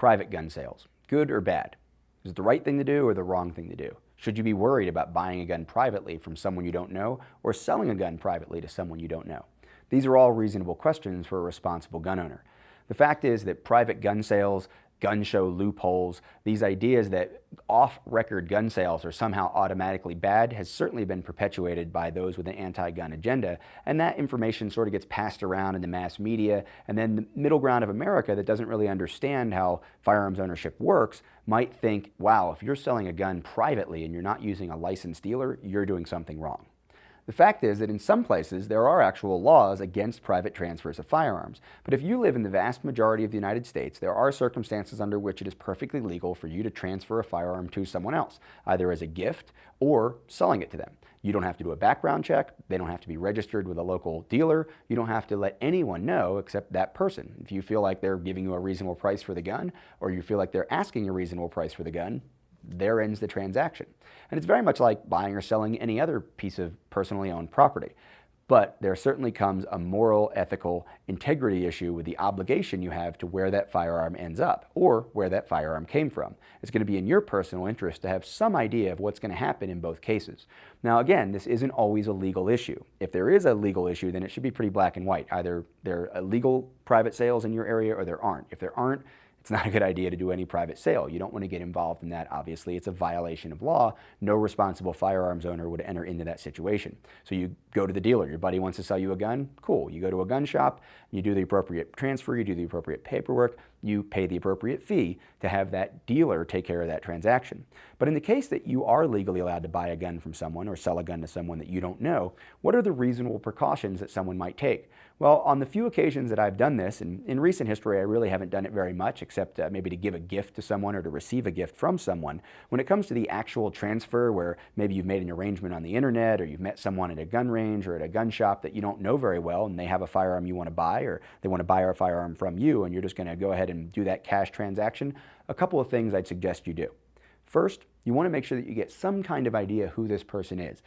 private gun sales. Good or bad? Is it the right thing to do or the wrong thing to do? Should you be worried about buying a gun privately from someone you don't know or selling a gun privately to someone you don't know? These are all reasonable questions for a responsible gun owner. The fact is that private gun sales, gun show loopholes, these ideas that off-record gun sales are somehow automatically bad has certainly been perpetuated by those with an anti-gun agenda, and that information sort of gets passed around in the mass media, and then the middle ground of America that doesn't really understand how firearms ownership works might think, wow, if you're selling a gun privately and you're not using a licensed dealer, you're doing something wrong. The fact is that in some places there are actual laws against private transfers of firearms, but if you live in the vast majority of the United States, there are circumstances under which it is perfectly legal for you to transfer a firearm to someone else, either as a gift or selling it to them. You don't have to do a background check, they don't have to be registered with a local dealer, you don't have to let anyone know except that person. If you feel like they're giving you a reasonable price for the gun, or you feel like they're asking a reasonable price for the gun, there ends the transaction. And it's very much like buying or selling any other piece of personally owned property. But there certainly comes a moral, ethical, integrity issue with the obligation you have to where that firearm ends up or where that firearm came from. It's going to be in your personal interest to have some idea of what's going to happen in both cases. Now again, this isn't always a legal issue. If there is a legal issue, then it should be pretty black and white. Either there are illegal private sales in your area or there aren't. If there aren't, it's not a good idea to do any private sale. You don't want to get involved in that, obviously. It's a violation of law. No responsible firearms owner would enter into that situation. So you go to the dealer. Your buddy wants to sell you a gun. Cool. You go to a gun shop, you do the appropriate transfer, you do the appropriate paperwork, you pay the appropriate fee to have that dealer take care of that transaction. But in the case that you are legally allowed to buy a gun from someone or sell a gun to someone that you don't know, what are the reasonable precautions that someone might take? Well, on the few occasions that I've done this, and in recent history I really haven't done it very much except maybe to give a gift to someone or to receive a gift from someone, when it comes to the actual transfer where maybe you've made an arrangement on the internet or you've met someone at a gun range or at a gun shop that you don't know very well and they have a firearm you want to buy or they want to buy a firearm from you and you're just going to go ahead and do that cash transaction, a couple of things I'd suggest you do. First, you want to make sure that you get some kind of idea who this person is.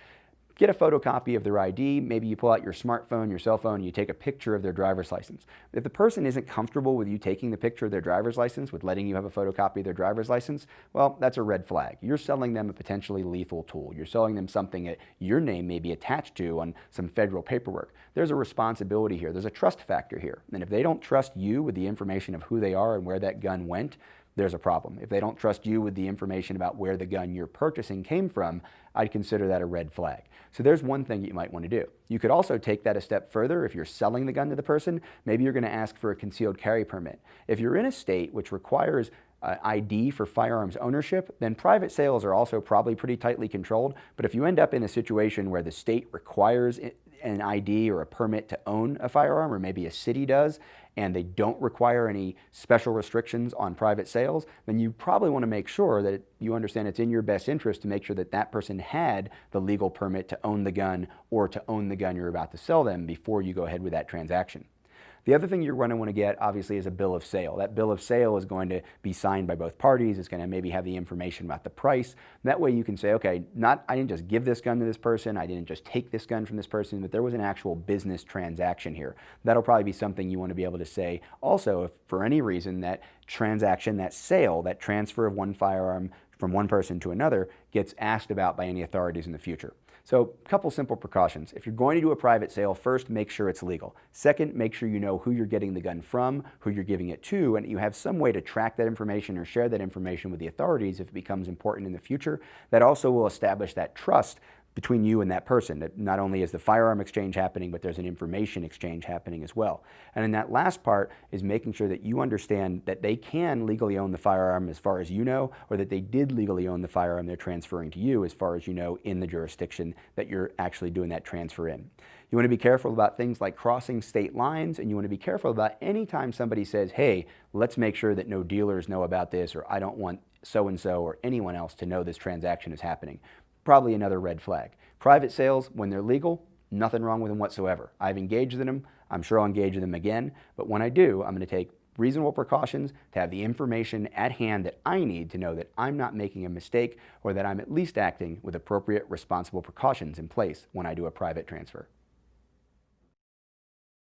Get a photocopy of their ID, maybe you pull out your smartphone, your cell phone, and you take a picture of their driver's license. If the person isn't comfortable with you taking the picture of their driver's license, with letting you have a photocopy of their driver's license, well, that's a red flag. You're selling them a potentially lethal tool. You're selling them something that your name may be attached to on some federal paperwork. There's a responsibility here. There's a trust factor here. And if they don't trust you with the information of who they are and where that gun went, there's a problem. If they don't trust you with the information about where the gun you're purchasing came from, I'd consider that a red flag. So there's one thing you might want to do. You could also take that a step further. If you're selling the gun to the person, maybe you're going to ask for a concealed carry permit. If you're in a state which requires ID for firearms ownership, then private sales are also probably pretty tightly controlled. But if you end up in a situation where the state requires an ID or a permit to own a firearm, or maybe a city does, and they don't require any special restrictions on private sales, then you probably want to make sure that you understand it's in your best interest to make sure that that person had the legal permit to own the gun or to own the gun you're about to sell them before you go ahead with that transaction. The other thing you're going to want to get, obviously, is a bill of sale. That bill of sale is going to be signed by both parties. It's going to maybe have the information about the price. That way you can say, okay, I didn't just give this gun to this person, I didn't just take this gun from this person, but there was an actual business transaction here. That'll probably be something you want to be able to say. Also, if for any reason that transaction, that sale, that transfer of one firearm from one person to another gets asked about by any authorities in the future. So a couple simple precautions. If you're going to do a private sale, first, make sure it's legal. Second, make sure you know who you're getting the gun from, who you're giving it to, and you have some way to track that information or share that information with the authorities if it becomes important in the future. That also will establish that trust between you and that person, that not only is the firearm exchange happening, but there's an information exchange happening as well. And in that last part is making sure that you understand that they can legally own the firearm as far as you know, or that they did legally own the firearm they're transferring to you as far as you know in the jurisdiction that you're actually doing that transfer in. You want to be careful about things like crossing state lines, and you want to be careful about any time somebody says, hey, let's make sure that no dealers know about this, or I don't want so-and-so or anyone else to know this transaction is happening. Probably another red flag. Private sales, when they're legal, nothing wrong with them whatsoever. I've engaged in them. I'm sure I'll engage in them again. But when I do, I'm going to take reasonable precautions to have the information at hand that I need to know that I'm not making a mistake or that I'm at least acting with appropriate responsible precautions in place when I do a private transfer.